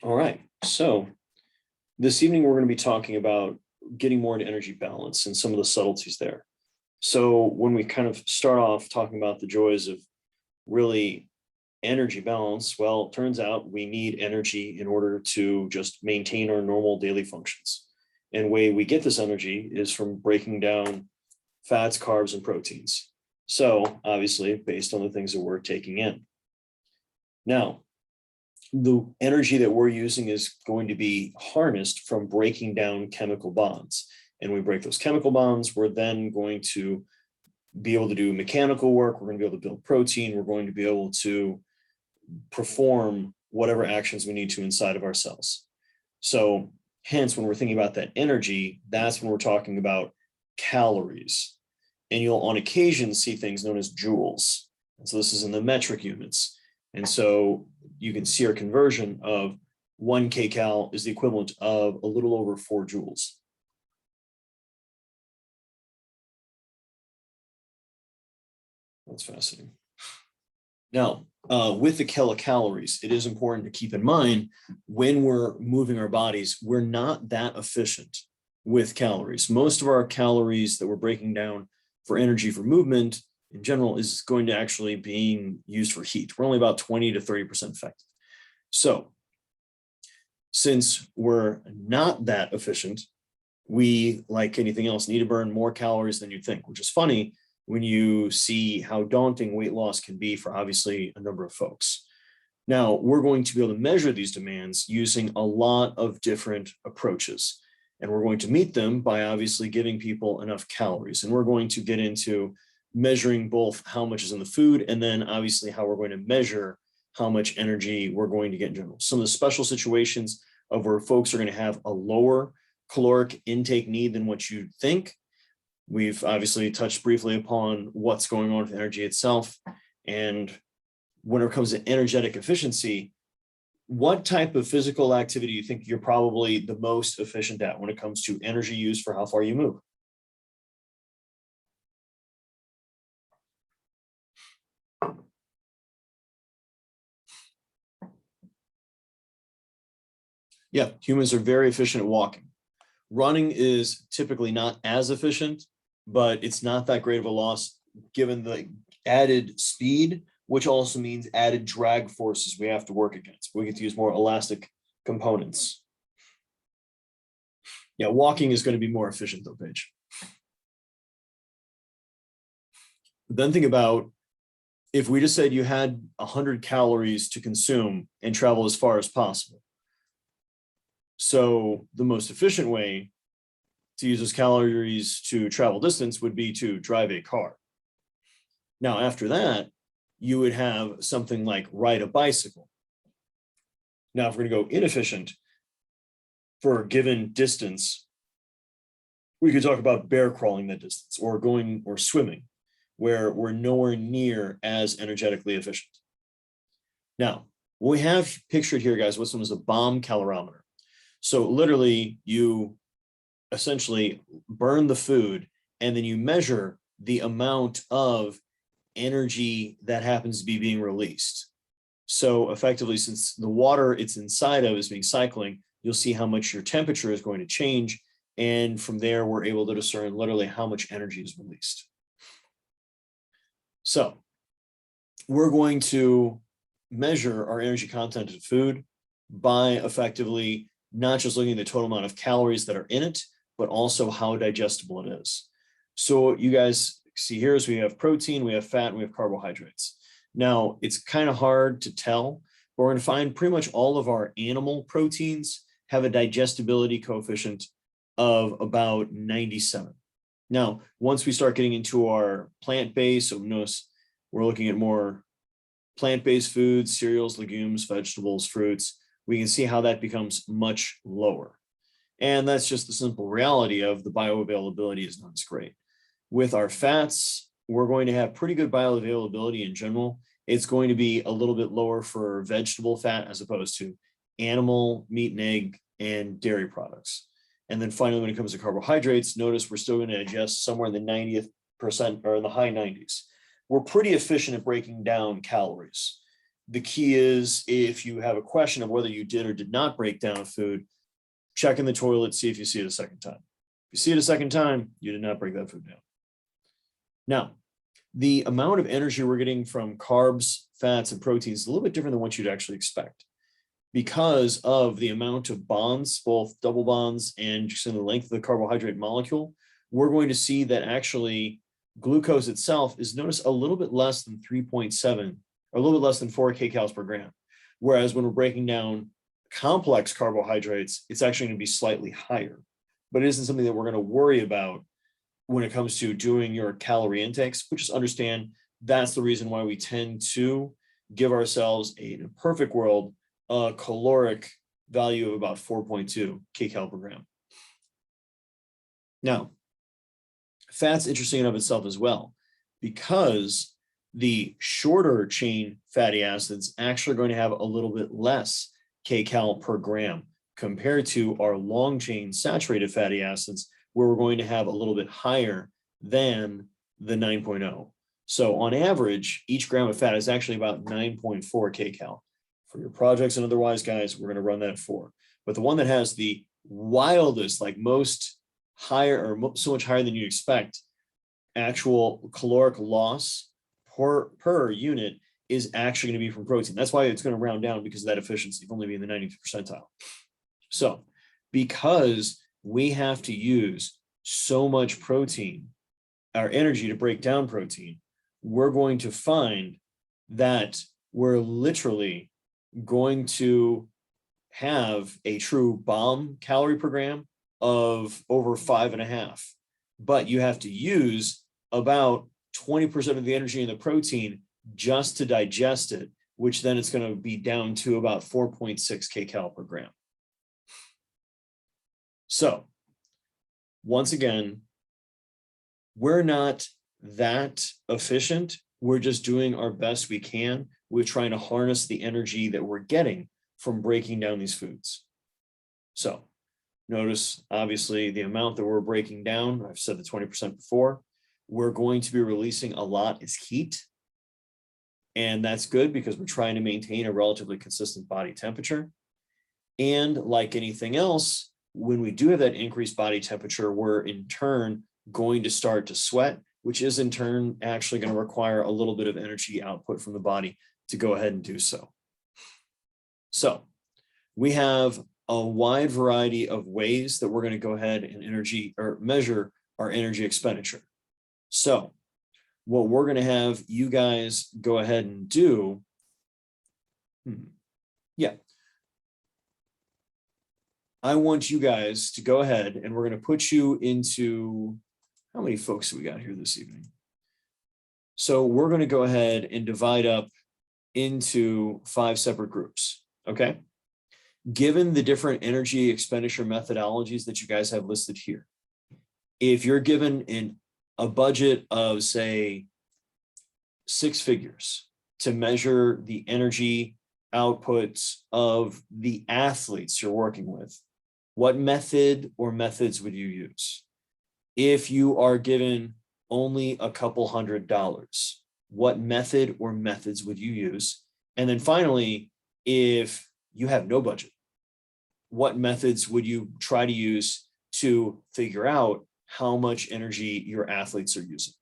All right. So this evening, we're going to be talking about getting more into energy balance and some of the subtleties there. So when we kind of start off talking about the joys of really energy balance, well, it turns out we need energy in order to just maintain our normal daily functions. And the way we get this energy is from breaking down fats, carbs, and proteins. So obviously, based on the things that we're taking in. Now, the energy that we're using is going to be harnessed from breaking down chemical bonds. And we break those chemical bonds, we're then going to be able to do mechanical work. We're going to be able to build protein. We're going to be able to perform whatever actions we need to inside of our cells. So hence, when we're thinking about that energy, that's when we're talking about calories. And you'll on occasion see things known as joules. And so this is in the metric units. And so you can see our conversion of 1 kcal is the equivalent of a little over 4 joules. That's fascinating. Now, with the kilocalories, it is important to keep in mind when we're moving our bodies, we're not that efficient with calories. Most of our calories that we're breaking down for energy for movement in general is going to actually being used for heat. We're only about 20 to 30% effective. So since we're not that efficient, we, like anything else, need to burn more calories than you think, which is funny when you see how daunting weight loss can be for obviously a number of folks. Now, we're going to be able to measure these demands using a lot of different approaches. And we're going to meet them by obviously giving people enough calories. And we're going to get into measuring both how much is in the food and then obviously how we're going to measure how much energy we're going to get in general. Some of the special situations of where folks are going to have a lower caloric intake need than what you think. We've obviously touched briefly upon what's going on with energy itself. And when it comes to energetic efficiency, what type of physical activity do you think you're probably the most efficient at when it comes to energy use for how far you move? Yeah, humans are very efficient at walking. Running is typically not as efficient, but it's not that great of a loss given the added speed, which also means added drag forces we have to work against. We get to use more elastic components. Yeah, walking is going to be more efficient though, Paige. Then think about if we just said you had 100 calories to consume and travel as far as possible. So the most efficient way to use those calories to travel distance would be to drive a car. Now, after that, you would have something like ride a bicycle. Now, if we're going to go inefficient for a given distance, we could talk about bear crawling that distance or going or swimming, where we're nowhere near as energetically efficient. Now, what we have pictured here, guys, what's known as a bomb calorimeter. So literally, you essentially burn the food and then you measure the amount of energy that happens to be being released. So effectively, since the water it's inside of is being cycling, you'll see how much your temperature is going to change. And from there, we're able to discern literally how much energy is released. So we're going to measure our energy content of food by effectively not just looking at the total amount of calories that are in it, but also how digestible it is. So what you guys see here is we have protein, we have fat, and we have carbohydrates. Now, it's kind of hard to tell, but we're going to find pretty much all of our animal proteins have a digestibility coefficient of about 97. Now, once we start getting into our plant-based, so notice we're looking at more plant-based foods, cereals, legumes, vegetables, fruits, we can see how that becomes much lower. And that's just the simple reality of the bioavailability is not as great. With our fats, we're going to have pretty good bioavailability in general. It's going to be a little bit lower for vegetable fat as opposed to animal, meat and egg, and dairy products. And then finally, when it comes to carbohydrates, notice we're still going to digest somewhere in the 90th% or in the high 90s. We're pretty efficient at breaking down calories. the key is if you have a question of whether you did or did not break down a food, check in the toilet, see if you see it a second time. If you see it a second time, you did not break that food down. Now, the amount of energy we're getting from carbs, fats, and proteins is a little bit different than what you'd actually expect because of the amount of bonds, both double bonds and just in the length of the carbohydrate molecule. We're going to see that actually glucose itself is notice a little bit less than 3.7 or a little bit less than 4 kcals per gram. Whereas when we're breaking down complex carbohydrates, it's actually going to be slightly higher, but it isn't something that we're going to worry about when it comes to doing your calorie intakes, but just understand that's the reason why we tend to give ourselves in a perfect world, a caloric value of about 4.2 kcal per gram. Now, fat's interesting in of itself as well, because the shorter chain fatty acids actually are going to have a little bit less kcal per gram compared to our long chain saturated fatty acids, where we're going to have a little bit higher than the 9.0. So on average, each gram of fat is actually about 9.4 kcal. For your projects and otherwise, guys, we're going to run that at 4. But the one that has the wildest, like most higher or so much higher than you expect, actual caloric loss per unit is actually going to be from protein. That's why it's going to round down, because of that efficiency, only be in the 90th percentile. So because we have to use so much protein, our energy to break down protein, we're going to find that we're literally going to have a true bomb calorie per gram of over 5.5. But you have to use about 20% of the energy in the protein just to digest it, which then it's going to be down to about 4.6 kcal per gram. So once again, we're not that efficient. We're just doing our best we can. We're trying to harness the energy that we're getting from breaking down these foods. So notice, obviously, the amount that we're breaking down, I've said the 20% before, we're going to be releasing a lot is heat. And that's good because we're trying to maintain a relatively consistent body temperature. And like anything else, when we do have that increased body temperature, we're in turn going to start to sweat, which is in turn actually going to require a little bit of energy output from the body to go ahead and do so. So we have a wide variety of ways that we're going to go ahead and measure our energy expenditure. So what we're going to have you guys go ahead and do, I want you guys to go ahead and we're going to put you into, how many folks do we got here this evening? So we're going to go ahead and divide up into 5 separate groups, okay? Given the different energy expenditure methodologies that you guys have listed here, if you're given a budget of, say, 6 figures to measure the energy outputs of the athletes you're working with, what method or methods would you use? If you are given only a couple $100, what method or methods would you use? And then finally, if you have no budget, what methods would you try to use to figure out how much energy your athletes are using?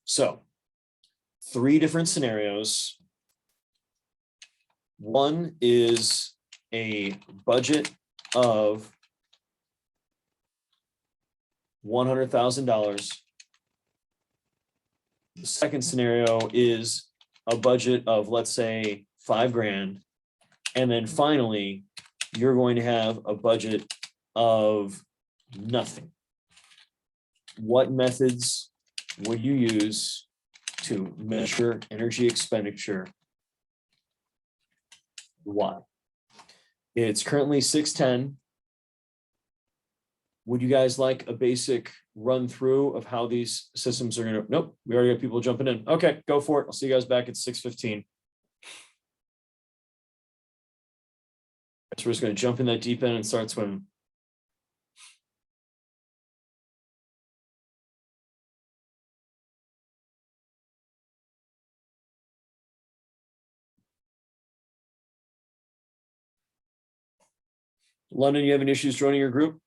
So 3 different scenarios. One is a budget of $100,000. The second scenario is a budget of, let's say, $5,000. And then finally, you're going to have a budget of nothing. What methods would you use to measure energy expenditure? Why? It's currently 6:10. Would you guys like a basic run through of how these systems are going to, nope, we already got people jumping in. Okay, go for it. I'll see you guys back at 6:15. So we're just going to jump in that deep end and start swimming. London, you having issues joining your group?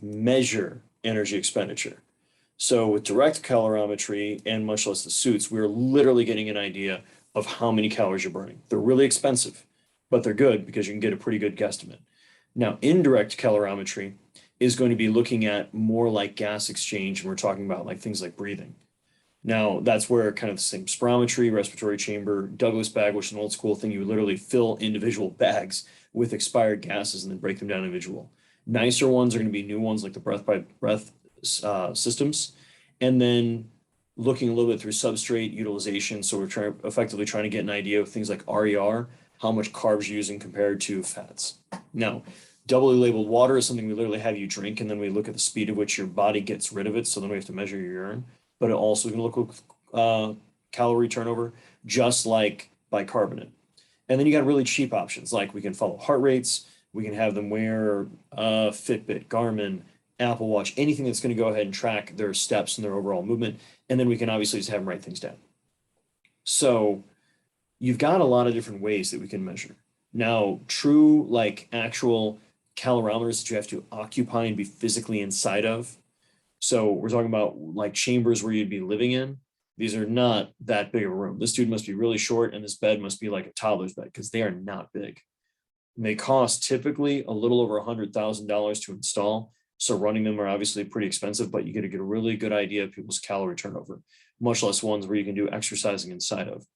Measure energy expenditure. So with direct calorimetry and much less the suits, we're literally getting an idea of how many calories you're burning. They're really expensive, but they're good because you can get a pretty good guesstimate. Now, indirect calorimetry is going to be looking at more like gas exchange, and we're talking about like things like breathing. Now, that's where kind of the same spirometry, respiratory chamber, Douglas bag, which is an old school thing. You would literally fill individual bags with expired gases and then break them down individual. Nicer ones are going to be new ones like the breath by breath systems. And then looking a little bit through substrate utilization. So we're effectively trying to get an idea of things like RER, how much carbs you're using compared to fats. Now, doubly labeled water is something we literally have you drink, and then we look at the speed at which your body gets rid of it. So then we have to measure your urine, but it also can look at calorie turnover, just like bicarbonate. And then you got really cheap options, like we can follow heart rates, we can have them wear Fitbit, Garmin, Apple Watch, anything that's going to go ahead and track their steps and their overall movement. And then we can obviously just have them write things down. So you've got a lot of different ways that we can measure. Now, true, like actual calorimeters that you have to occupy and be physically inside of. So we're talking about like chambers where you'd be living in. These are not that big of a room. This dude must be really short, and this bed must be like a toddler's bed because they are not big. And they cost typically a little over $100,000 to install. So running them are obviously pretty expensive, but you get to get a really good idea of people's calorie turnover, much less ones where you can do exercising inside of.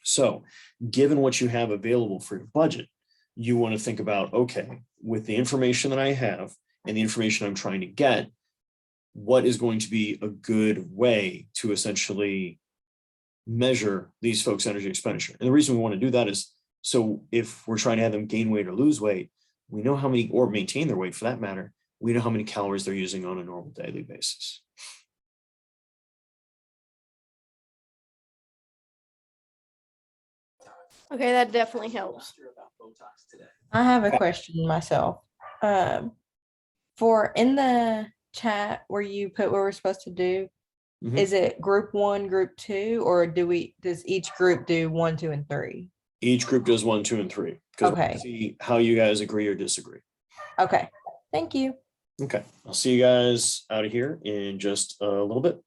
So given what you have available for your budget, you want to think about, okay, with the information that I have and the information I'm trying to get, what is going to be a good way to essentially measure these folks' energy expenditure? And the reason we want to do that is so if we're trying to have them gain weight or lose weight, we know how many, or maintain their weight for that matter, we know how many calories they're using on a normal daily basis. Okay, that definitely helps. I have a question myself. For in the chat where you put what we're supposed to do, is it group 1, group 2, or does each group do 1, 2, and 3? Each group does 1, 2, and 3. Because Okay. see how you guys agree or disagree. Okay. Thank you. Okay. I'll see you guys out of here in just a little bit.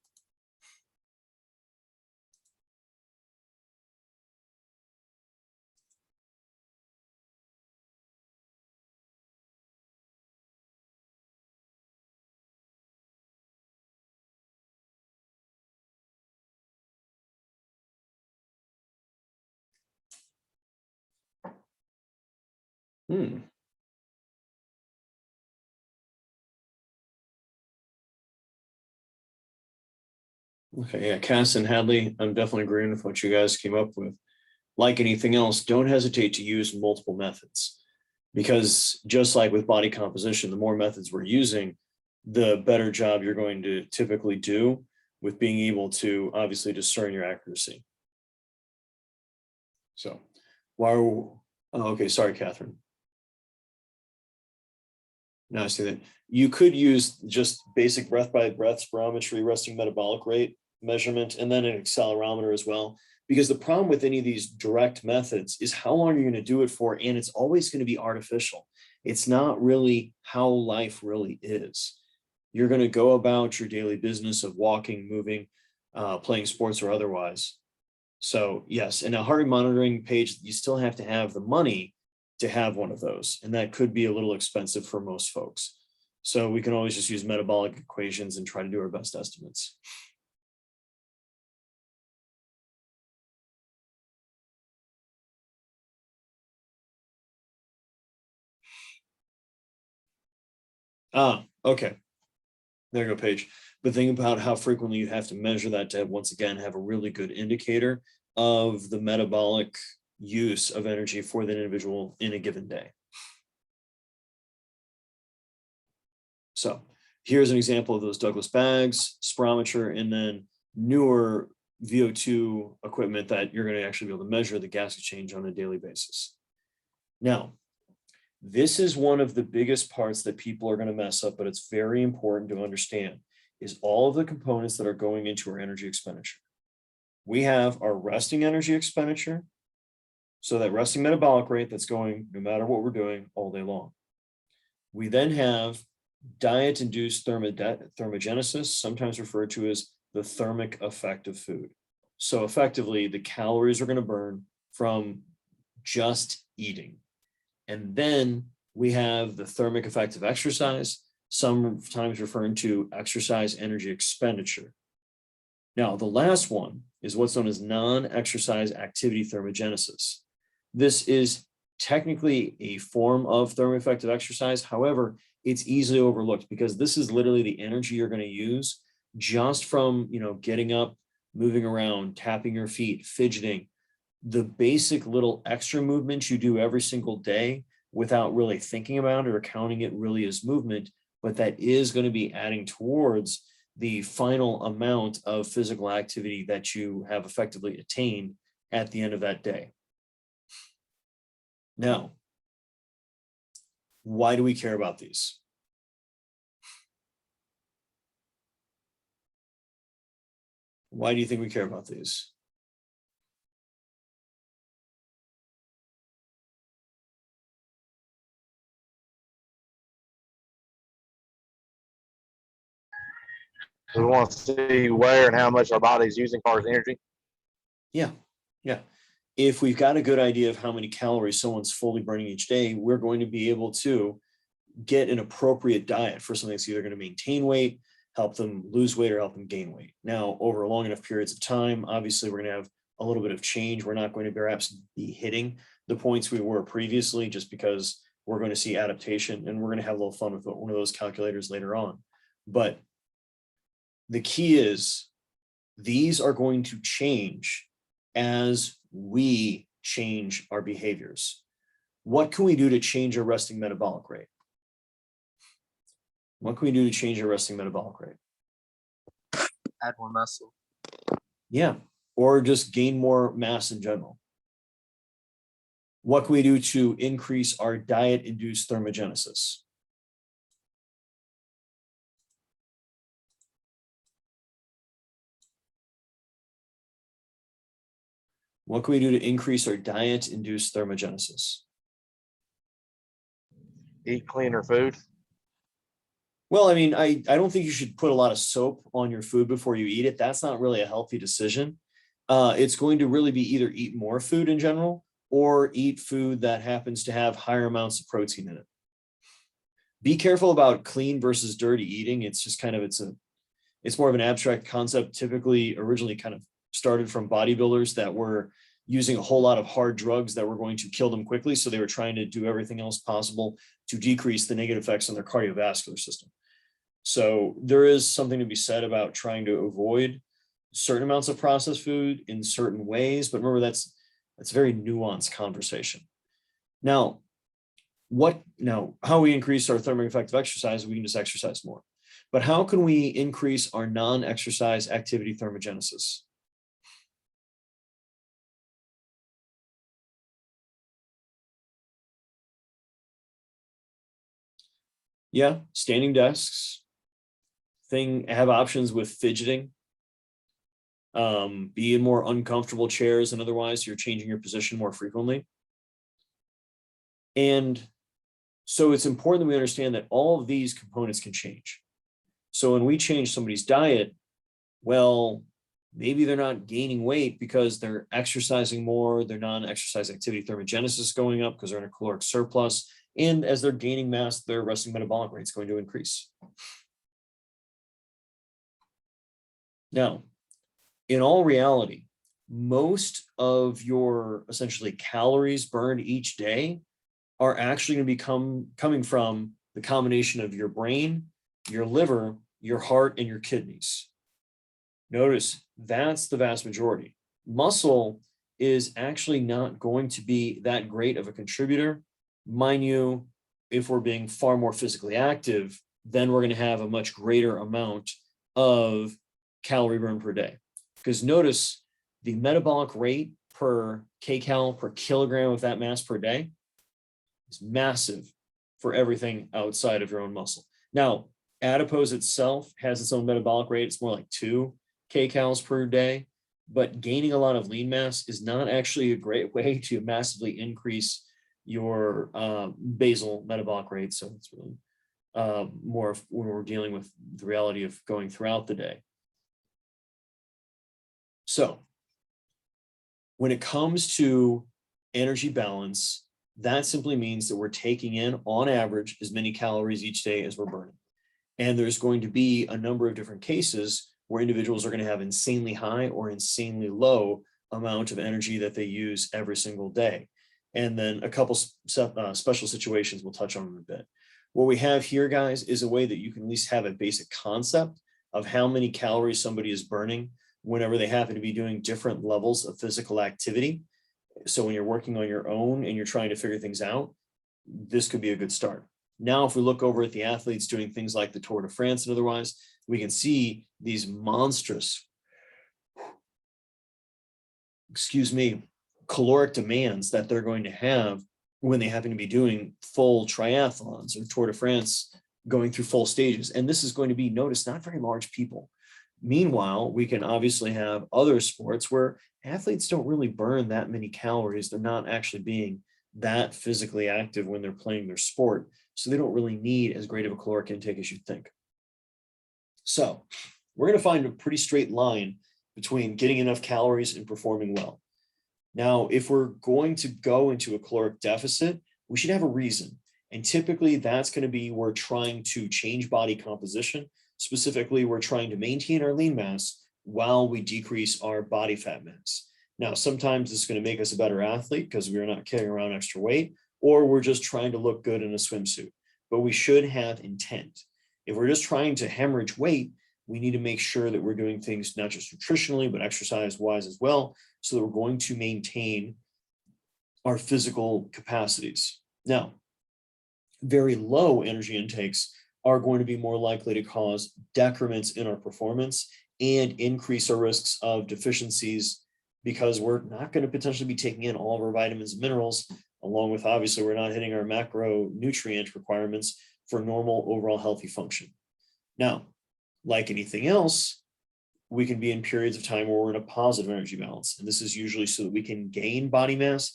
Okay, yeah, Cass and Hadley, I'm definitely agreeing with what you guys came up with. Like anything else, don't hesitate to use multiple methods, because just like with body composition, the more methods we're using, the better job you're going to typically do with being able to obviously discern your accuracy. So, okay, sorry, Catherine. No, I see that. You could use just basic breath by breath spirometry, resting metabolic rate measurement, and then an accelerometer as well. Because the problem with any of these direct methods is how long you're going to do it for, and it's always going to be artificial. It's not really how life really is. You're going to go about your daily business of walking, moving, playing sports or otherwise. So yes, and a heart rate monitoring page, you still have to have the money to have one of those. And that could be a little expensive for most folks. So we can always just use metabolic equations and try to do our best estimates. Okay. There you go, Paige. But think about how frequently you have to measure that to, once again, have a really good indicator of the metabolic use of energy for the individual in a given day. So here's an example of those Douglas bags, spirometer, and then newer VO2 equipment that you're going to actually be able to measure the gas exchange on a daily basis. Now, this is one of the biggest parts that people are going to mess up, but it's very important to understand, is all of the components that are going into our energy expenditure. We have our resting energy expenditure, So that resting metabolic rate that's going no matter what we're doing all day long. We then have diet-induced thermogenesis, sometimes referred to as the thermic effect of food. So effectively, the calories are going to burn from just eating. And then we have the thermic effect of exercise, sometimes referring to exercise energy expenditure. Now, the last one is what's known as non-exercise activity thermogenesis. This is technically a form of thermic effect of exercise. However, it's easily overlooked because this is literally the energy you're going to use just from, getting up, moving around, tapping your feet, fidgeting, the basic little extra movements you do every single day without really thinking about it or counting it really as movement, but that is going to be adding towards the final amount of physical activity that you have effectively attained at the end of that day. Now, why do we care about these? Why do you think we care about these? We want to see where and how much our body's using as far as energy. Yeah. If we've got a good idea of how many calories someone's fully burning each day, we're going to be able to get an appropriate diet for something that's either going to maintain weight, help them lose weight, or help them gain weight. Now, over long enough periods of time, obviously we're going to have a little bit of change. We're not going to perhaps be hitting the points we were previously just because we're going to see adaptation, and we're going to have a little fun with one of those calculators later on. But the key is these are going to change as we change our behaviors. What can we do to change our resting metabolic rate? What can we do to change our resting metabolic rate? Add more muscle. Yeah, or just gain more mass in general. What can we do to increase our diet-induced thermogenesis? What can we do to increase our diet-induced thermogenesis? Eat cleaner food. Well, I mean, I don't think you should put a lot of soap on your food before you eat it. That's not really a healthy decision. It's going to really be either eat more food in general or eat food that happens to have higher amounts of protein in it. Be careful about clean versus dirty eating. It's just kind of, it's more of an abstract concept, typically originally kind of started from bodybuilders that were using a whole lot of hard drugs that were going to kill them quickly. So they were trying to do everything else possible to decrease the negative effects on their cardiovascular system. So there is something to be said about trying to avoid certain amounts of processed food in certain ways. But remember, that's a very nuanced conversation. Now, how we increase our thermic effect of exercise, we can just exercise more. But how can we increase our non-exercise activity thermogenesis? Yeah, standing desks. Have options with fidgeting. Be in more uncomfortable chairs, and otherwise you're changing your position more frequently. And so it's important that we understand that all of these components can change. So when we change somebody's diet, well, maybe they're not gaining weight because they're exercising more, their non-exercise activity thermogenesis is going up because they're in a caloric surplus. And as they're gaining mass, their resting metabolic rate is going to increase. Now, in all reality, most of your essentially calories burned each day are actually going to be coming from the combination of your brain, your liver, your heart, and your kidneys. Notice that's the vast majority. Muscle is actually not going to be that great of a contributor. Mind you, if we're being far more physically active, then we're going to have a much greater amount of calorie burn per day. Because notice the metabolic rate per kcal per kilogram of that mass per day is massive for everything outside of your own muscle. Now, adipose itself has its own metabolic rate. It's more like 2 kcals per day. but gaining a lot of lean mass is not actually a great way to massively increase your basal metabolic rate. So it's really more of when we're dealing with the reality of going throughout the day. So when it comes to energy balance, that simply means that we're taking in, on average, as many calories each day as we're burning. And there's going to be a number of different cases where individuals are going to have insanely high or insanely low amount of energy that they use every single day. And then a couple special situations we'll touch on in a bit. What we have here, guys, is a way that you can at least have a basic concept of how many calories somebody is burning whenever they happen to be doing different levels of physical activity. So when you're working on your own and you're trying to figure things out, this could be a good start. Now, if we look over at the athletes doing things like the Tour de France and otherwise, we can see these monstrous, caloric demands that they're going to have when they happen to be doing full triathlons or Tour de France, going through full stages. And this is going to be, notice, not very large people. Meanwhile, we can obviously have other sports where athletes don't really burn that many calories. They're not actually being that physically active when they're playing their sport. So they don't really need as great of a caloric intake as you'd think. So we're going to find a pretty straight line between getting enough calories and performing well. Now, if we're going to go into a caloric deficit, we should have a reason. And typically that's going to be we're trying to change body composition. Specifically, we're trying to maintain our lean mass while we decrease our body fat mass. Now, sometimes it's going to make us a better athlete because we're not carrying around extra weight, or we're just trying to look good in a swimsuit. But we should have intent. If we're just trying to hemorrhage weight, we need to make sure that we're doing things not just nutritionally, but exercise-wise as well, so that we're going to maintain our physical capacities. Now, very low energy intakes are going to be more likely to cause decrements in our performance and increase our risks of deficiencies, because we're not going to potentially be taking in all of our vitamins and minerals, along with, obviously, we're not hitting our macronutrient requirements for normal overall healthy function. Now, like anything else, we can be in periods of time where we're in a positive energy balance. And this is usually so that we can gain body mass,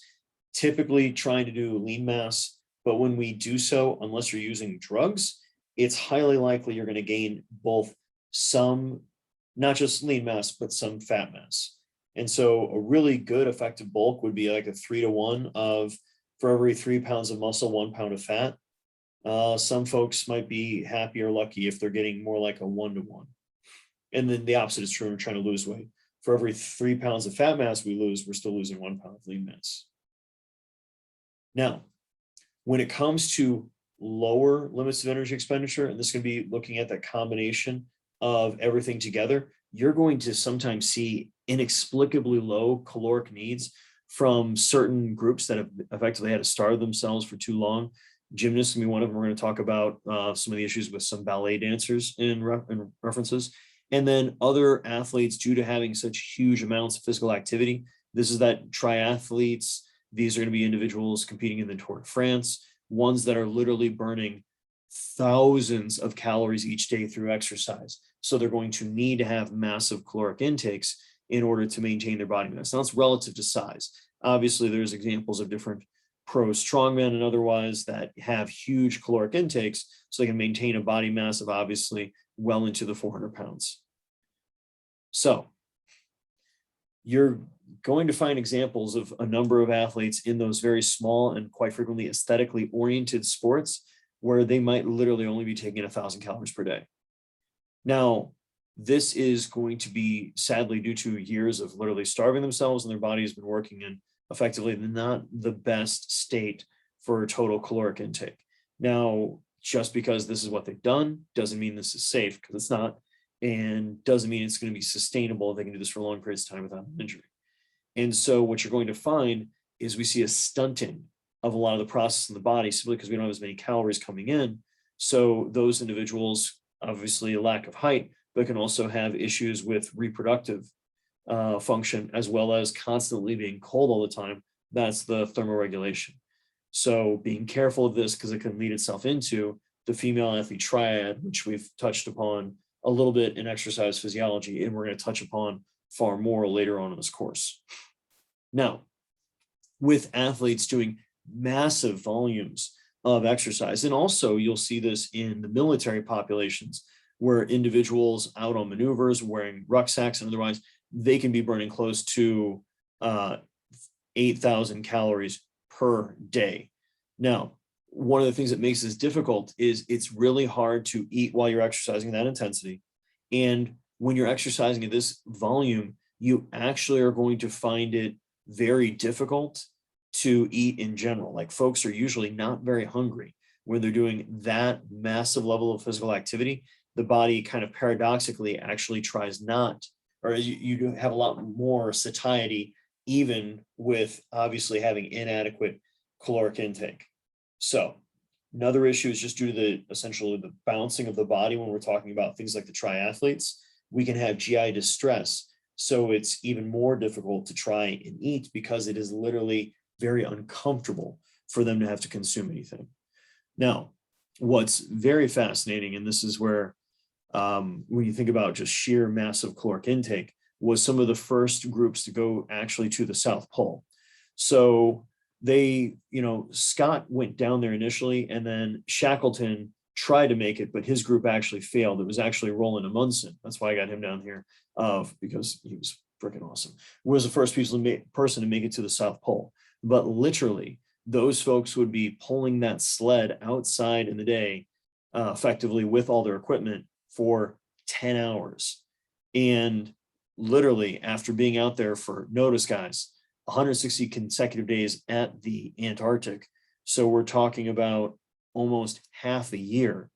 typically trying to do lean mass. But when we do so, unless you're using drugs, it's highly likely you're going to gain both some, not just lean mass, but some fat mass. And so a really good effective bulk would be like a 3-to-1 of, for every 3 pounds of muscle, 1 pound of fat. Some folks might be happy or lucky if they're getting more like a 1-to-1. And then the opposite is true when we're trying to lose weight. For every 3 pounds of fat mass we lose, we're still losing 1 pound of lean mass. Now, when it comes to lower limits of energy expenditure, and this can be looking at that combination of everything together, you're going to sometimes see inexplicably low caloric needs from certain groups that have effectively had to starve themselves for too long. Gymnasts can be one of them. We're going to talk about some of the issues with some ballet dancers in references. And then other athletes, due to having such huge amounts of physical activity, this is that triathletes, these are going to be individuals competing in the Tour de France, ones that are literally burning thousands of calories each day through exercise. So they're going to need to have massive caloric intakes in order to maintain their body mass. Now, it's relative to size. Obviously, there's examples of different pro strongmen and otherwise that have huge caloric intakes, so they can maintain a body mass of obviously well into the 400 pounds. So you're going to find examples of a number of athletes in those very small and quite frequently aesthetically oriented sports where they might literally only be taking 1,000 calories per day. Now, this is going to be sadly due to years of literally starving themselves, and their body has been working in effectively not the best state for total caloric intake. Now, just because this is what they've done doesn't mean this is safe, because it's not, and doesn't mean it's going to be sustainable. They can do this for long periods of time without an injury. And so what you're going to find is we see a stunting of a lot of the process in the body simply because we don't have as many calories coming in. So those individuals, obviously a lack of height, but can also have issues with reproductive function, as well as constantly being cold all the time. That's the thermoregulation. So being careful of this, because it can lead itself into the female athlete triad, which we've touched upon a little bit in exercise physiology, and we're going to touch upon far more later on in this course. Now, with athletes doing massive volumes of exercise, and also you'll see this in the military populations where individuals out on maneuvers wearing rucksacks and otherwise, they can be burning close to 8,000 calories per day. Now, one of the things that makes this difficult is it's really hard to eat while you're exercising that intensity. And when you're exercising at this volume, you actually are going to find it very difficult to eat in general. Like folks are usually not very hungry when they're doing that massive level of physical activity. The body kind of paradoxically actually tries not, or you do have a lot more satiety, even with obviously having inadequate caloric intake. So another issue is just due to the essentially the bouncing of the body when we're talking about things like the triathletes, we can have GI distress. So it's even more difficult to try and eat because it is literally very uncomfortable for them to have to consume anything. Now, what's very fascinating, and this is where when you think about just sheer massive caloric intake, was some of the first groups to go actually to the South Pole. So they, Scott went down there initially, and then Shackleton tried to make it, but his group actually failed. It was actually Roland Amundsen. That's why I got him down here, because he was freaking awesome. Was the first person to make it to the South Pole. But literally, those folks would be pulling that sled outside in the day, effectively with all their equipment for 10 hours. And literally, after being out there for, notice guys, 160 consecutive days at the Antarctic. So we're talking about almost half a year.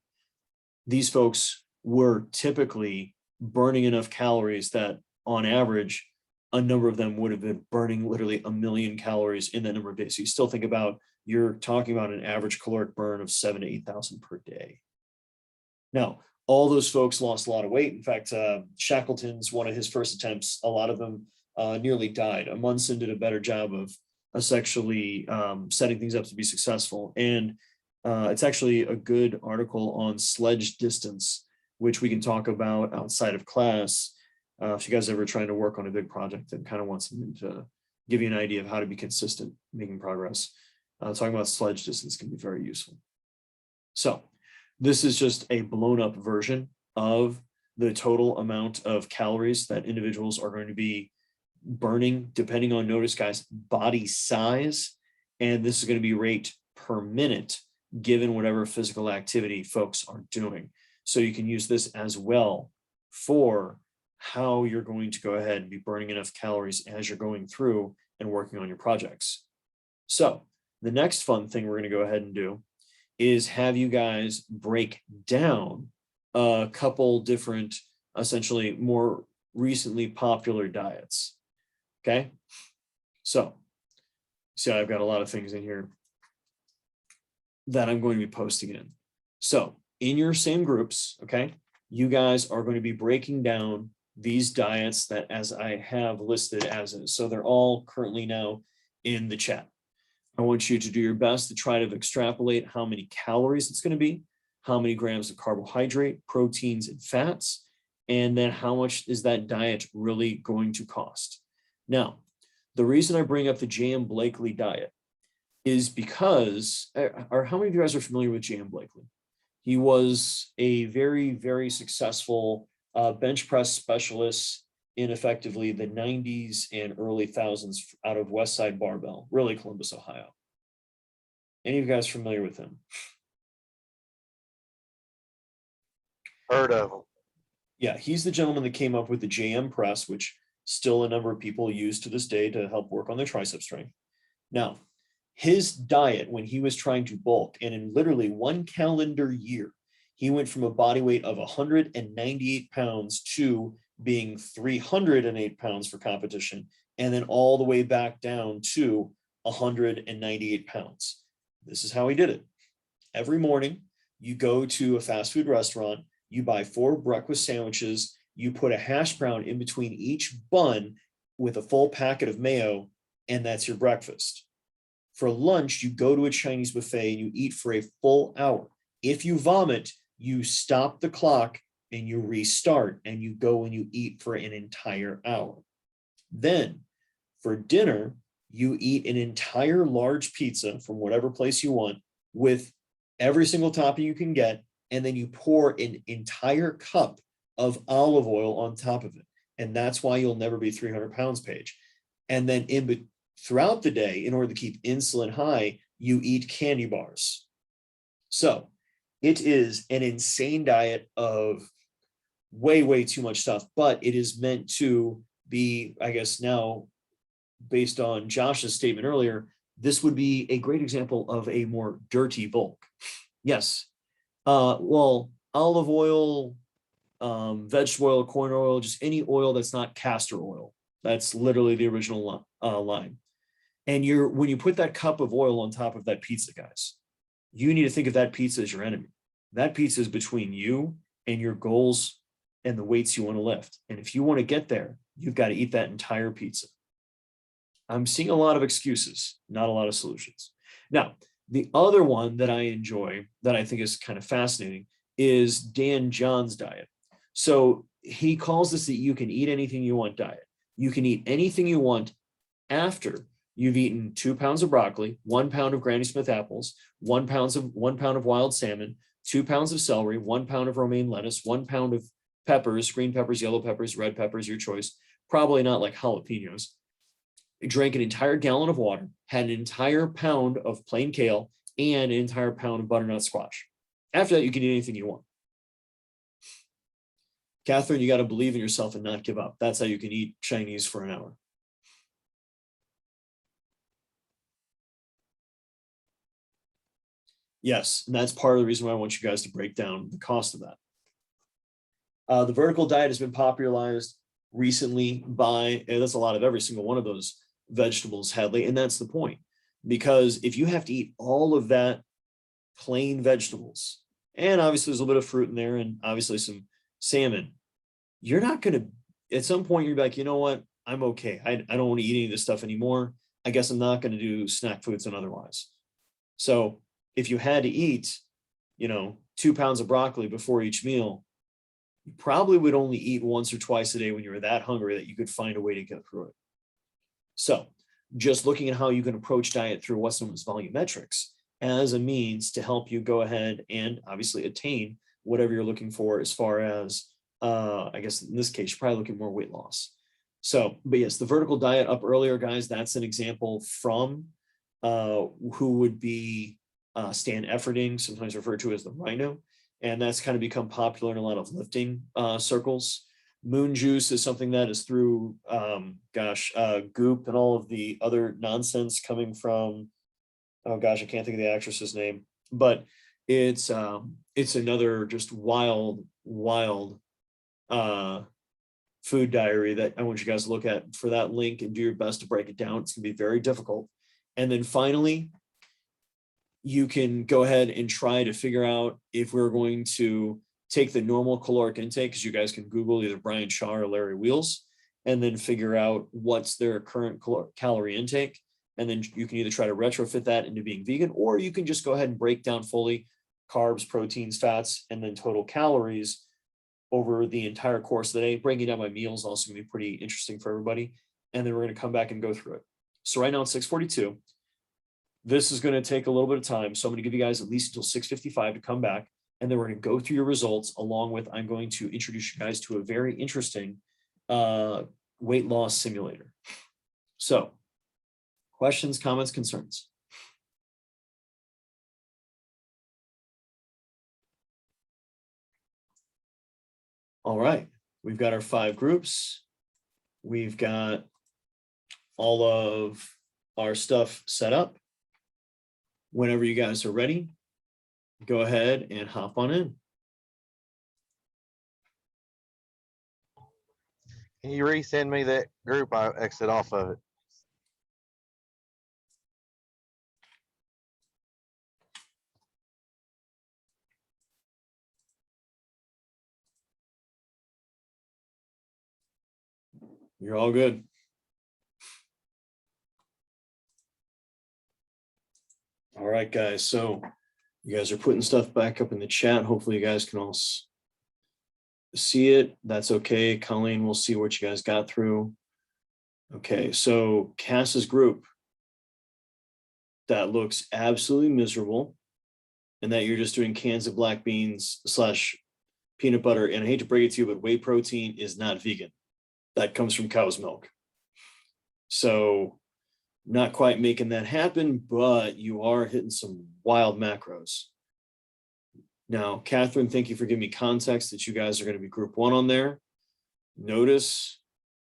These folks were typically burning enough calories that on average, a number of them would have been burning literally 1 million calories in that number of days. So you still think about, you're talking about an average caloric burn of 7,000 to 8,000 per day. Now, all those folks lost a lot of weight. In fact, Shackleton's one of his first attempts, a lot of them nearly died. Amundsen did a better job of essentially setting things up to be successful. And it's actually a good article on sledge distance, which we can talk about outside of class. If you guys ever trying to work on a big project and kind of want something to give you an idea of how to be consistent making progress, talking about sledge distance can be very useful. So this is just a blown up version of the total amount of calories that individuals are going to be burning, depending on, notice guys, body size. And this is going to be rate per minute, given whatever physical activity folks are doing. So you can use this as well for how you're going to go ahead and be burning enough calories as you're going through and working on your projects. So the next fun thing we're going to go ahead and do is have you guys break down a couple different, essentially more recently popular diets. Okay. So see, I've got a lot of things in here that I'm going to be posting in. So in your same groups, okay, you guys are going to be breaking down these diets that as I have listed as is. So they're all currently now in the chat. I want you to do your best to try to extrapolate how many calories it's going to be, how many grams of carbohydrate, proteins, and fats, and then how much is that diet really going to cost. Now, the reason I bring up the J.M. Blakely diet is because, or how many of you guys are familiar with J.M. Blakely? He was a very, very successful bench press specialist in effectively the 90s and early thousands out of Westside Barbell, really Columbus, Ohio. Any of you guys familiar with him? Heard of them. Yeah, he's the gentleman that came up with the JM press, which still a number of people use to this day to help work on their tricep strength. Now, his diet when he was trying to bulk, and in literally 1 calendar year, he went from a body weight of 198 pounds to being 308 pounds for competition, and then all the way back down to 198 pounds. This is how he did it. Every morning, you go to a fast food restaurant, you buy 4 breakfast sandwiches, you put a hash brown in between each bun with a full packet of mayo, and that's your breakfast. For lunch, you go to a Chinese buffet and you eat for a full hour. If you vomit, you stop the clock and you restart and you go and you eat for an entire hour. Then for dinner, you eat an entire large pizza from whatever place you want with every single topping you can get. And then you pour an entire cup of olive oil on top of it. And that's why you'll never be 300 pounds, Paige. And then throughout the day, in order to keep insulin high, you eat candy bars. So it is an insane diet of way, way too much stuff, but it is meant to be, I guess now, based on Josh's statement earlier, this would be a great example of a more dirty bulk. Yes. Well, olive oil, vegetable oil, corn oil, just any oil that's not castor oil. That's literally the original line. And when you put that cup of oil on top of that pizza, guys, you need to think of that pizza as your enemy. That pizza is between you and your goals and the weights you want to lift. And if you want to get there, you've got to eat that entire pizza. I'm seeing a lot of excuses, not a lot of solutions. Now, the other one that I enjoy, that I think is kind of fascinating, is Dan John's diet. So he calls this the you can eat anything you want diet. You can eat anything you want after you've eaten 2 pounds of broccoli, 1 pound of Granny Smith apples, 1 pound of wild salmon, 2 pounds of celery, 1 pound of romaine lettuce, 1 pound of peppers, green peppers, yellow peppers, red peppers, your choice. Probably not like jalapenos. Drank an entire gallon of water, had an entire pound of plain kale, and an entire pound of butternut squash. After that, you can eat anything you want. Catherine, you got to believe in yourself and not give up. That's how you can eat Chinese for an hour. Yes, and that's part of the reason why I want you guys to break down the cost of that. The vertical diet has been popularized recently by, and that's a lot of every single one of those vegetables, Hadley, and that's the point. Because if you have to eat all of that plain vegetables, and obviously there's a little bit of fruit in there, and obviously some salmon, you're not going to, at some point, you're like, you know what, I'm okay. I don't want to eat any of this stuff anymore. I guess I'm not going to do snack foods and otherwise. So if you had to eat, 2 pounds of broccoli before each meal, you probably would only eat once or twice a day when you were that hungry that you could find a way to get through it. So just looking at how you can approach diet through what's known as volumetrics as a means to help you go ahead and obviously attain whatever you're looking for as far as, I guess in this case, you're probably looking more weight loss. So, but yes, the vertical diet up earlier, guys, that's an example from who would be Stan Efferding, sometimes referred to as the Rhino. And that's kind of become popular in a lot of lifting circles. Moon juice is something that is through, Goop and all of the other nonsense coming from, oh gosh, I can't think of the actress's name, but it's another just wild food diary that I want you guys to look at for that link and do your best to break it down. It's gonna be very difficult. And then finally, you can go ahead and try to figure out if we're going to take the normal caloric intake, because you guys can Google either Brian Shaw or Larry Wheels, and then figure out what's their current calorie intake. And then you can either try to retrofit that into being vegan, or you can just go ahead and break down fully carbs, proteins, fats, and then total calories over the entire course of the day. Breaking down by meals also gonna be pretty interesting for everybody. And then we're gonna come back and go through it. So right now it's 6:42. This is going to take a little bit of time. So I'm going to give you guys at least until 6:55 to come back. And then we're going to go through your results along with, I'm going to introduce you guys to a very interesting weight loss simulator. So questions, comments, concerns? All right. We've got our 5 groups. We've got all of our stuff set up. Whenever you guys are ready, go ahead and hop on in. Can you resend me that group? I exit off of it. You're all good. All right, guys. So you guys are putting stuff back up in the chat. Hopefully you guys can all see it. That's okay. Colleen, we'll see what you guys got through. Okay, so Cass's group, that looks absolutely miserable, and that you're just doing cans of black beans / peanut butter. And I hate to break it to you, but whey protein is not vegan. That comes from cow's milk. So not quite making that happen, but you are hitting some wild macros. Now, Catherine, thank you for giving me context that you guys are going to be group 1 on there. Notice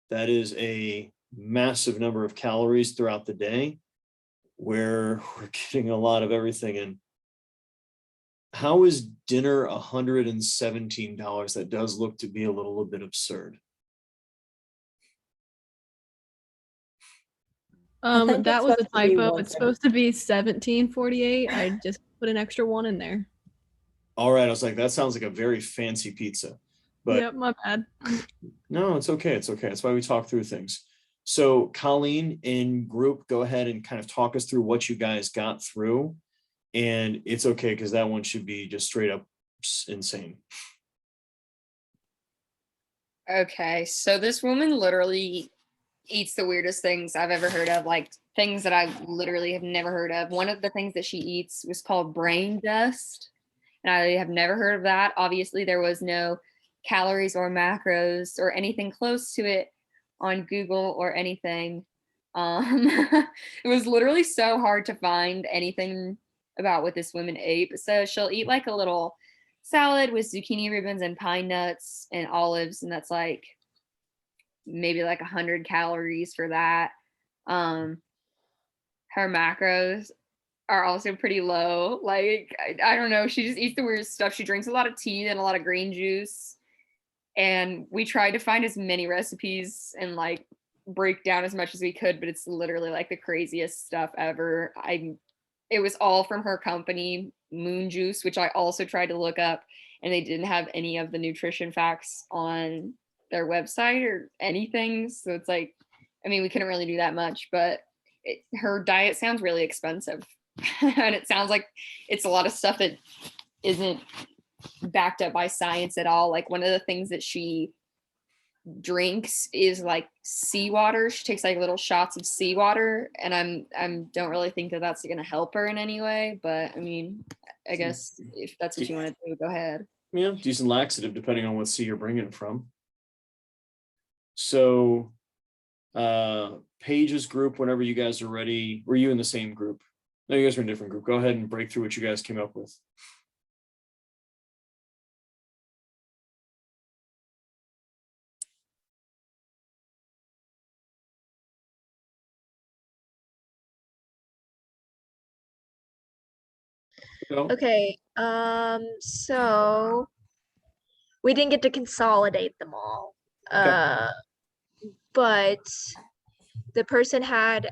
that is a massive number of calories throughout the day where we're getting a lot of everything in. How is dinner $117? That does look to be a little bit absurd. think That it's was a supposed to be typo. It's supposed to be 1748. I just put an extra 1 in there. All right, I was like, that sounds like a very fancy pizza, but Yep, my bad. no, it's okay. It's okay. That's why we talk through things. So Colleen and group, go ahead and kind of talk us through what you guys got through. And it's okay because that one should be just straight up insane. Okay, so this woman literally eats the weirdest things I've ever heard of, like things that I literally have never heard of. One of the things that she eats was called brain dust, and I have never heard of that. Obviously, there was no calories or macros or anything close to it on Google or anything. It was literally so hard to find anything about what this woman ate. So she'll eat like a little salad with zucchini ribbons and pine nuts and olives, and that's like maybe like 100 calories for that. Her macros are also pretty low. Like I don't know, she just eats the weirdest stuff. She drinks a lot of tea and a lot of green juice, and we tried to find as many recipes and like break down as much as we could, but it's literally like the craziest stuff ever. It was all from her company, Moon Juice, which I also tried to look up, and they didn't have any of the nutrition facts on their website or anything. So it's like, I mean, we couldn't really do that much, but her diet sounds really expensive. And it sounds like it's a lot of stuff that isn't backed up by science at all. Like one of the things that she drinks is like seawater. She takes like little shots of seawater, and I'm don't really think that that's going to help her in any way. But I mean, I guess if that's what you want to do, go ahead. Yeah, decent laxative depending on what sea you're bringing it from. So, Paige's group, whenever you guys are ready, were you in the same group? No, you guys were in a different group. Go ahead and break through what you guys came up with. Go. Okay. So we didn't get to consolidate them all. Okay. But the person had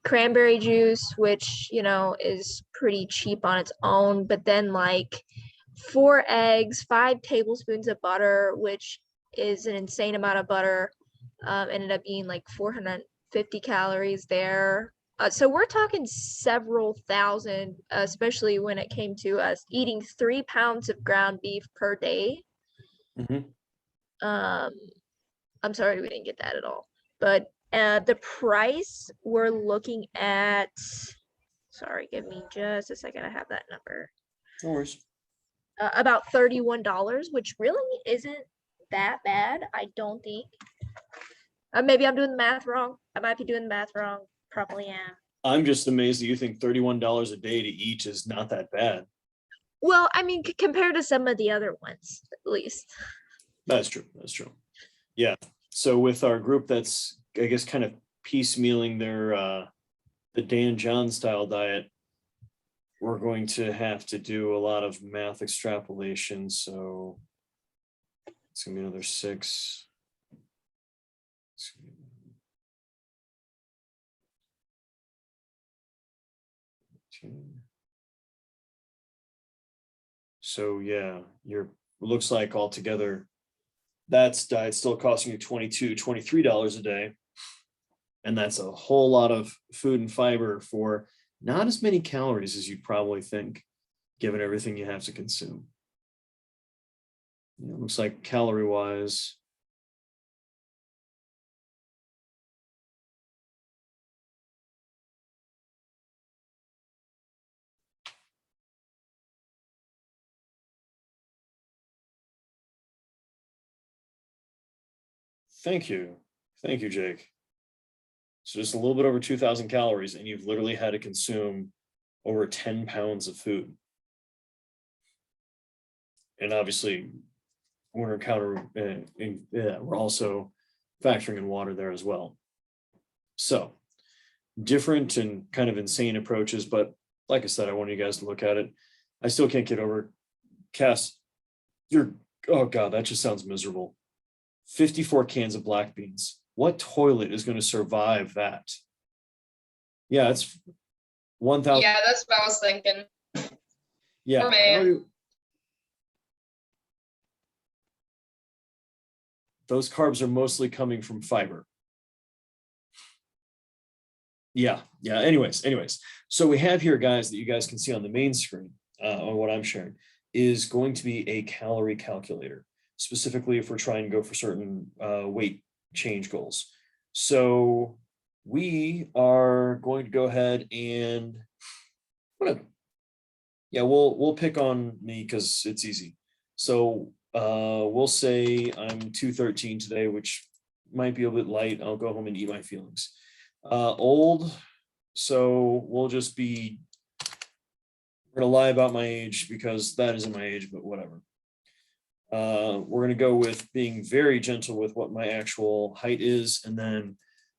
cranberry juice, which is pretty cheap on its own, but then like 4 eggs, 5 tablespoons of butter, which is an insane amount of butter, ended up being like 450 calories there. So we're talking several thousand, especially when it came to us eating 3 pounds of ground beef per day. Mhm. I'm sorry we didn't get that at all. But the price we're looking at, sorry, give me just a second. I have that number. No worries. About $31, which really isn't that bad, I don't think. Maybe I'm doing the math wrong. I might be doing the math wrong. Probably am. I'm just amazed that you think $31 a day to eat is not that bad. Well, I mean, compared to some of the other ones, at least. That's true. That's true. Yeah. So with our group that's, I guess, kind of piecemealing their the Dan John style diet, we're going to have to do a lot of math extrapolation. So it's gonna be another 6. So yeah, looks like altogether that's diet still costing you $23 a day. And that's a whole lot of food and fiber for not as many calories as you'd probably think, given everything you have to consume. Looks like calorie wise, Thank you. Thank you, Jake. So just a little bit over 2,000 calories, and you've literally had to consume over 10 pounds of food. And obviously, we're we're also factoring in water there as well. So different and kind of insane approaches, but like I said, I want you guys to look at it. I still can't get over, Cass, oh God, that just sounds miserable. 54 cans of black beans. What toilet is going to survive that? Yeah, it's 1,000. Yeah, that's what I was thinking. Yeah. Poor man. Those carbs are mostly coming from fiber. Yeah. Anyways. So we have here, guys, that you guys can see on the main screen, on what I'm sharing, is going to be a calorie calculator, specifically if we're trying to go for certain weight change goals. So we are going to go ahead and we'll pick on me because it's easy. So we'll say I'm 213 today, which might be a bit light. I'll go home and eat my feelings. Old, so we'll just be, we're gonna lie about my age because that isn't my age, but whatever. We're gonna go with being very gentle with what my actual height is, and then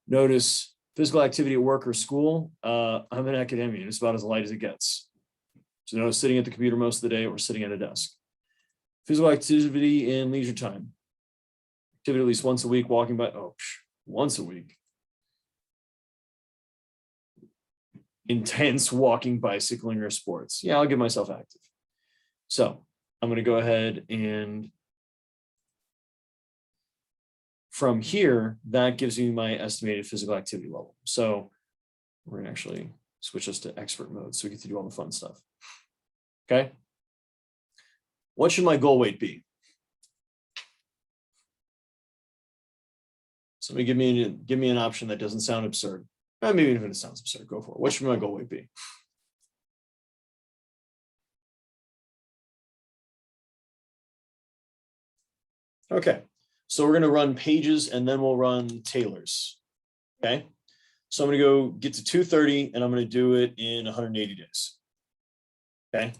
notice physical activity at work or school. I'm an academician, it's about as light as it gets. So notice sitting at the computer most of the day or sitting at a desk. Physical activity in leisure time. Activity at least once a week, walking by, once a week. Intense walking, bicycling, or sports. Yeah, I'll get myself active. So I'm going to go ahead and from here, that gives you my estimated physical activity level. So we're going to actually switch us to expert mode so we get to do all the fun stuff. Okay. What should my goal weight be? Somebody give me an option that doesn't sound absurd. Maybe even if it sounds absurd, go for it. What should my goal weight be? Okay, so we're going to run Pages and then we'll run Taylor's. Okay, so I'm going to go get to 230 and I'm going to do it in 180 days. Okay,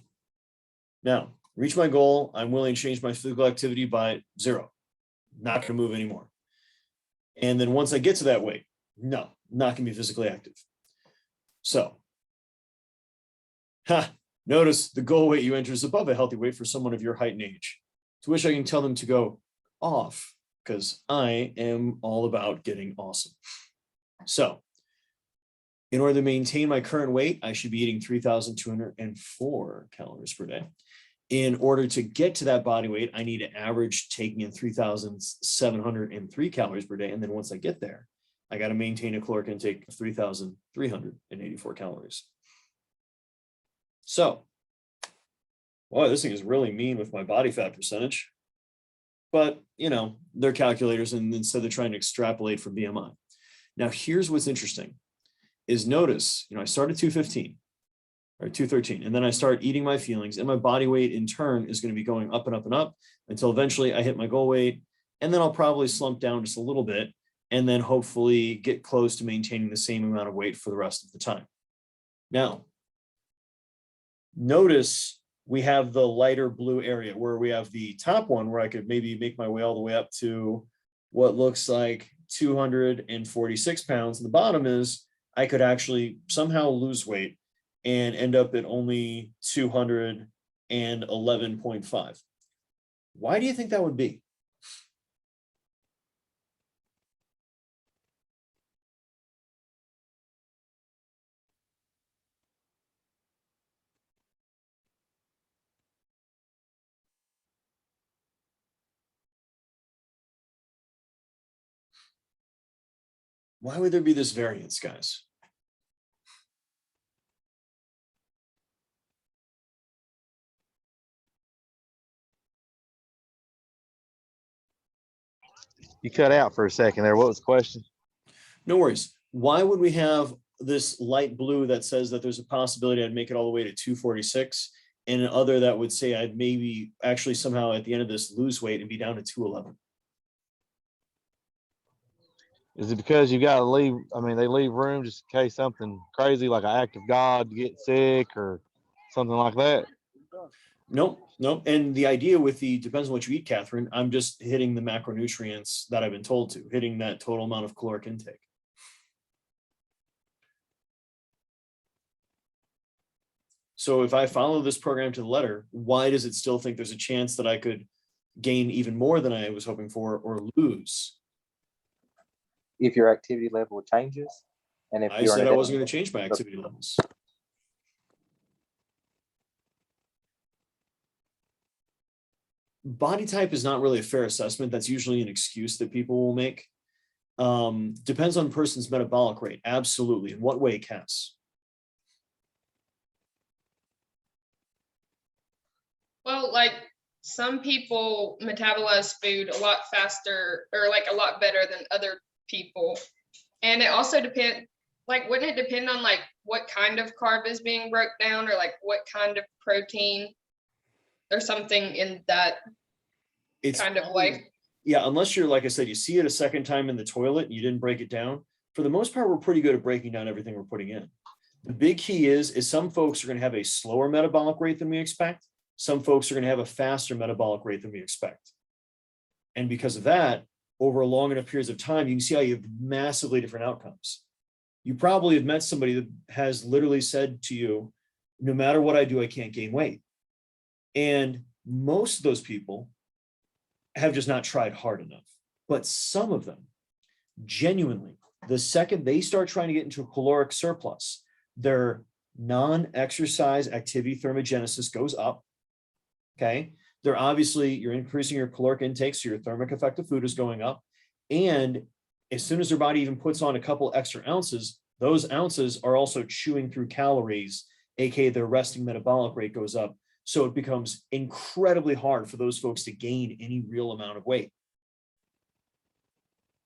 now reach my goal. I'm willing to change my physical activity by 0. Not going to move anymore. And then once I get to that weight, no, not going to be physically active. So, notice the goal weight you enter is above a healthy weight for someone of your height and age, to which I can tell them to go off because I am all about getting awesome. So, in order to maintain my current weight, I should be eating 3,204 calories per day. In order to get to that body weight, I need to average taking in 3,703 calories per day. And then once I get there, I got to maintain a caloric intake of 3,384 calories. So, boy, this thing is really mean with my body fat percentage. But, they're calculators, and instead they're trying to extrapolate from BMI. Now, here's what's interesting is notice, I started 215 or 213, and then I start eating my feelings, and my body weight in turn is going to be going up and up and up until eventually I hit my goal weight, and then I'll probably slump down just a little bit, and then hopefully get close to maintaining the same amount of weight for the rest of the time. Now, notice we have the lighter blue area where we have the top one where I could maybe make my way all the way up to what looks like 246 pounds. And the bottom is I could actually somehow lose weight and end up at only 211.5. Why do you think that would be? Why would there be this variance, guys? You cut out for a second there. What was the question? No worries. Why would we have this light blue that says that there's a possibility I'd make it all the way to 246 and an other that would say I'd maybe actually somehow at the end of this lose weight and be down to 211? Is it because you got to leave? I mean, they leave room just in case something crazy like an act of God, get sick or something like that. Nope, nope. And the idea with the depends on what you eat, Catherine. I'm just hitting the macronutrients that I've been told to, hitting that total amount of caloric intake. So if I follow this program to the letter, why does it still think there's a chance that I could gain even more than I was hoping for or lose? If your activity level changes, and if I you're said I in a wasn't going to change my activity levels. Body type is not really a fair assessment. That's usually an excuse that people will make. Depends on the person's metabolic rate. Absolutely. In what way, Cass? Well, like some people metabolize food a lot faster or like a lot better than other people. And it also depends, like, wouldn't it depend on like what kind of carb is being broke down or like what kind of protein or something in that It's kind of way? Yeah, unless you're, like I said, you see it a second time in the toilet and you didn't break it down. For the most part, we're pretty good at breaking down everything we're putting in. The big key is some folks are going to have a slower metabolic rate than we expect. Some folks are going to have a faster metabolic rate than we expect. And because of that, over long enough periods of time, you can see how you have massively different outcomes. You probably have met somebody that has literally said to you, no matter what I do, I can't gain weight. And most of those people have just not tried hard enough. But some of them, genuinely, the second they start trying to get into a caloric surplus, their non-exercise activity thermogenesis goes up. Okay. You're increasing your caloric intake, so your thermic effect of food is going up. And as soon as their body even puts on a couple extra ounces, those ounces are also chewing through calories, aka their resting metabolic rate goes up. So it becomes incredibly hard for those folks to gain any real amount of weight.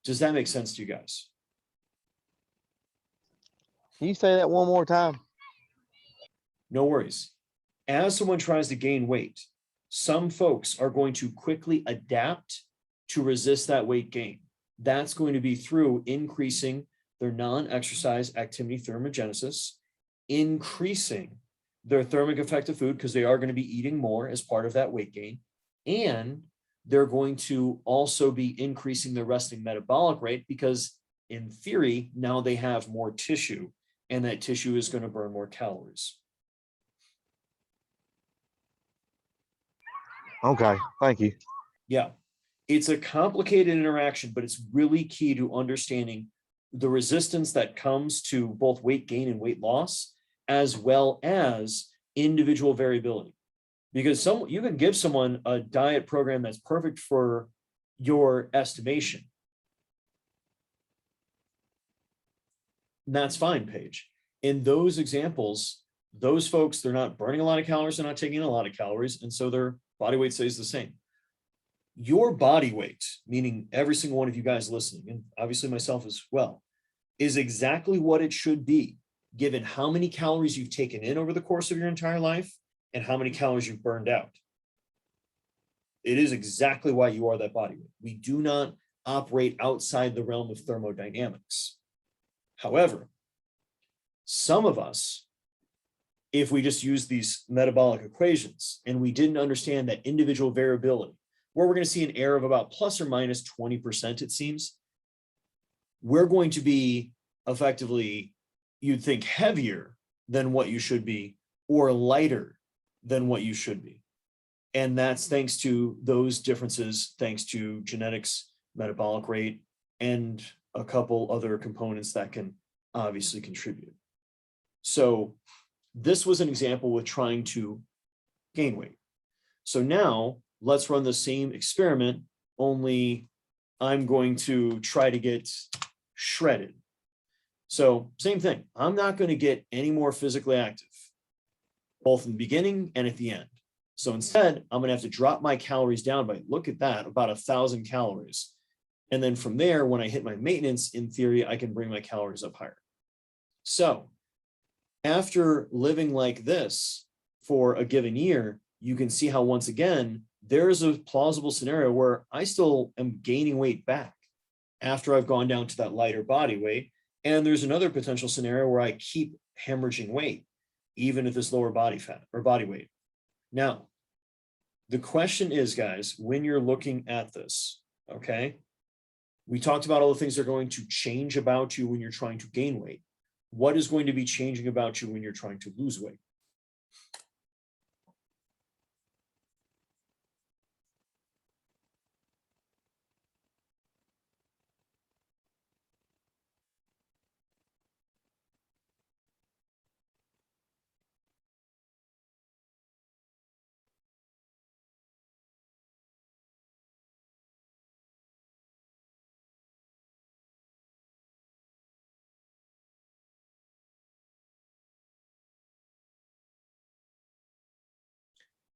Does that make sense to you guys? Can you say that one more time? No worries. As someone tries to gain weight, some folks are going to quickly adapt to resist that weight gain. That's going to be through increasing their non-exercise activity thermogenesis, increasing their thermic effect of food because they are going to be eating more as part of that weight gain. And they're going to also be increasing their resting metabolic rate because in theory, now they have more tissue and that tissue is going to burn more calories. Okay, thank you. Yeah, it's a complicated interaction, but it's really key to understanding the resistance that comes to both weight gain and weight loss, as well as individual variability. Because you can give someone a diet program that's perfect for your estimation. And that's fine, Paige. In those examples, those folks, they're not burning a lot of calories, they're not taking in a lot of calories, and so their body weight stays the same. Your body weight, meaning every single one of you guys listening, and obviously myself as well, is exactly what it should be, given how many calories you've taken in over the course of your entire life and how many calories you've burned out. It is exactly why you are that body weight. We do not operate outside the realm of thermodynamics. However, some of us, if we just use these metabolic equations and we didn't understand that individual variability, where we're going to see an error of about plus or minus 20%, it seems, we're going to be effectively, you'd think, heavier than what you should be or lighter than what you should be. And that's thanks to those differences, thanks to genetics, metabolic rate, and a couple other components that can obviously contribute. So this was an example with trying to gain weight. So now let's run the same experiment, only I'm going to try to get shredded. So same thing. I'm not going to get any more physically active, both in the beginning and at the end. So instead, I'm going to have to drop my calories down by, look at that, about 1,000 calories. And then from there, when I hit my maintenance, in theory, I can bring my calories up higher. So after living like this for a given year, you can see how, once again, there's a plausible scenario where I still am gaining weight back. after I've gone down to that lighter body weight. And there's another potential scenario where I keep hemorrhaging weight, even at this lower body fat or body weight. Now, the question is, guys, when you're looking at this, okay, we talked about all the things that are going to change about you when you're trying to gain weight. What is going to be changing about you when you're trying to lose weight?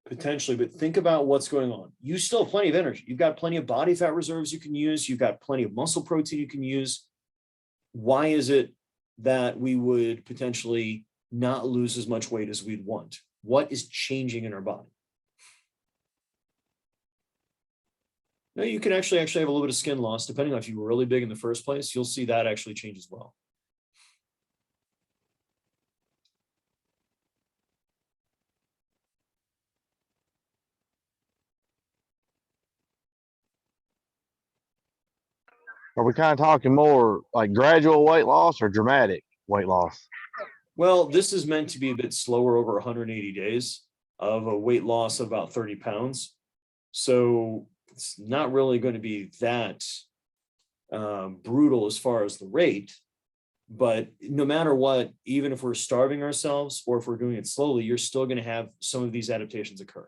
Potentially, but think about what's going on. You still have plenty of energy. You've got plenty of body fat reserves you can use. You've got plenty of muscle protein you can use. Why is it that we would potentially not lose as much weight as we'd want? What is changing in our body? Now, you can actually have a little bit of skin loss, depending on if you were really big in the first place. You'll see that actually change as well. Are we kind of talking more like gradual weight loss or dramatic weight loss? Well, this is meant to be a bit slower over 180 days of a weight loss of about 30 pounds. So it's not really going to be that brutal as far as the rate. But no matter what, even if we're starving ourselves or if we're doing it slowly, you're still going to have some of these adaptations occur.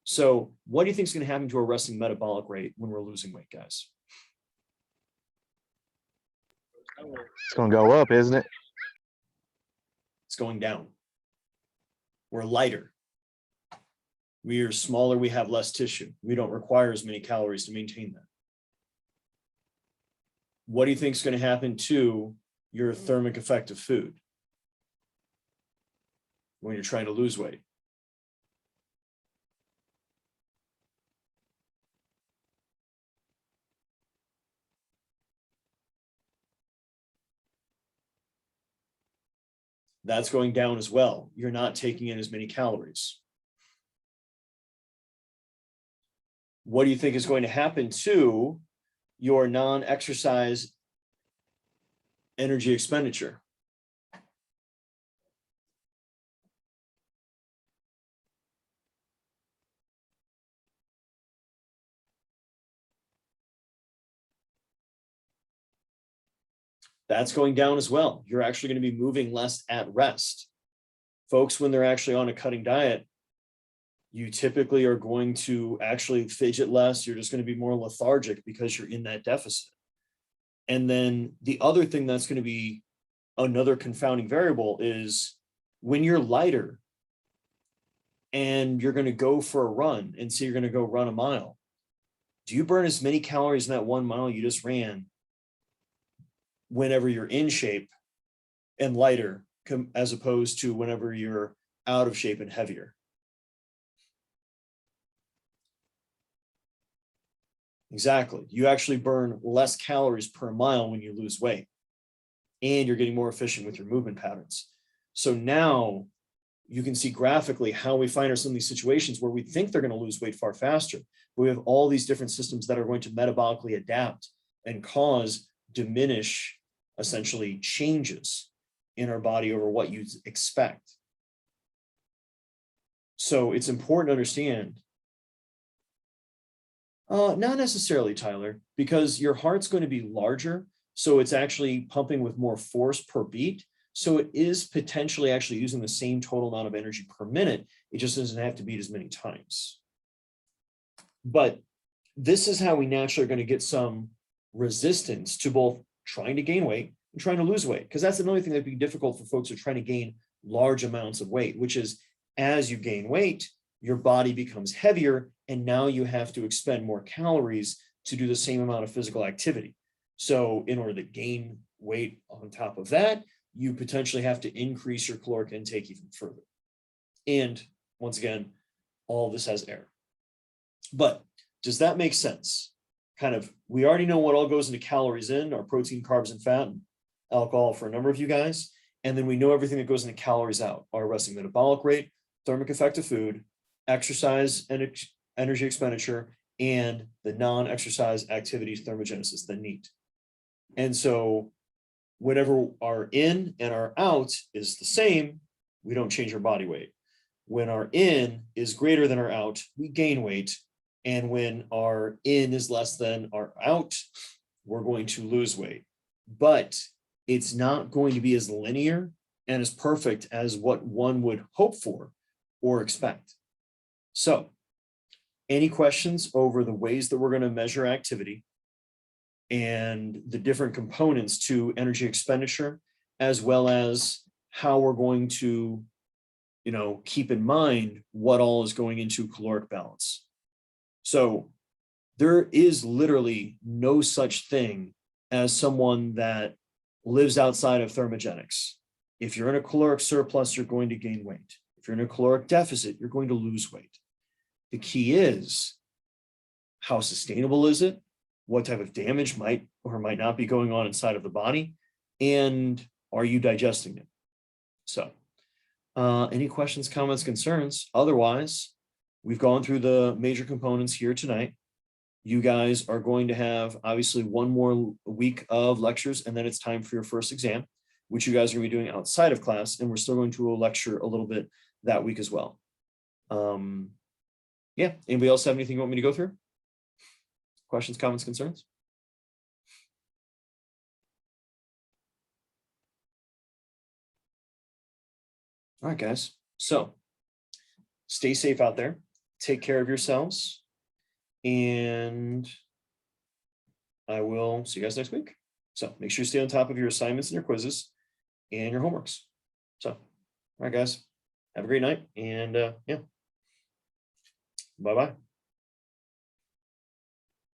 So what do you think is going to happen to our resting metabolic rate when we're losing weight, guys? It's going to go up, isn't it? It's going down. We're lighter. We are smaller. We have less tissue. We don't require as many calories to maintain that. What do you think is going to happen to your thermic effect of food when you're trying to lose weight? That's going down as well. You're not taking in as many calories. What do you think is going to happen to your non-exercise energy expenditure? That's going down as well. You're actually going to be moving less at rest. Folks, when they're actually on a cutting diet, you typically are going to actually fidget less. You're just going to be more lethargic because you're in that deficit. And then the other thing that's going to be another confounding variable is when you're lighter and you're going to go for a run and say you're going to go run a mile, do you burn as many calories in that 1 mile you just ran whenever you're in shape and lighter as opposed to whenever you're out of shape and heavier? Exactly. You actually burn less calories per mile when you lose weight, and you're getting more efficient with your movement patterns. So now you can see graphically how we find ourselves in these situations where we think they're going to lose weight far faster. But we have all these different systems that are going to metabolically adapt and diminish essentially changes in our body over what you'd expect. So it's important to understand. Not necessarily, Tyler, because your heart's going to be larger. So it's actually pumping with more force per beat. So it is potentially actually using the same total amount of energy per minute. It just doesn't have to beat as many times. But this is how we naturally are going to get some resistance to both trying to gain weight and trying to lose weight. Because that's another thing that'd be difficult for folks who are trying to gain large amounts of weight, which is as you gain weight, your body becomes heavier, and now you have to expend more calories to do the same amount of physical activity. So in order to gain weight on top of that, you potentially have to increase your caloric intake even further. And once again, all of this has error. But does that make sense? we already know what all goes into calories in, our protein, carbs, and fat, and alcohol for a number of you guys. And then we know everything that goes into calories out, our resting metabolic rate, thermic effect of food, exercise and energy expenditure, and the non-exercise activities thermogenesis, the NEAT. And so whatever our in and our out is the same, we don't change our body weight. When our in is greater than our out, we gain weight. And when our in is less than our out, we're going to lose weight. But it's not going to be as linear and as perfect as what one would hope for or expect. So, any questions over the ways that we're going to measure activity and the different components to energy expenditure, as well as how we're going to, keep in mind what all is going into caloric balance? So there is literally no such thing as someone that lives outside of thermogenics. If you're in a caloric surplus, you're going to gain weight. If you're in a caloric deficit, you're going to lose weight. The key is, how sustainable is it? What type of damage might or might not be going on inside of the body? And are you digesting it? So any questions, comments, concerns? Otherwise, we've gone through the major components here tonight. You guys are going to have obviously one more week of lectures, and then it's time for your first exam, which you guys are going to be doing outside of class. And we're still going to lecture a little bit that week as well. Yeah. Anybody else have anything you want me to go through? Questions, comments, concerns? All right, guys. So stay safe out there. Take care of yourselves. And I will see you guys next week. So make sure you stay on top of your assignments and your quizzes and your homeworks. So, all right, guys. Have a great night. And yeah. Bye-bye.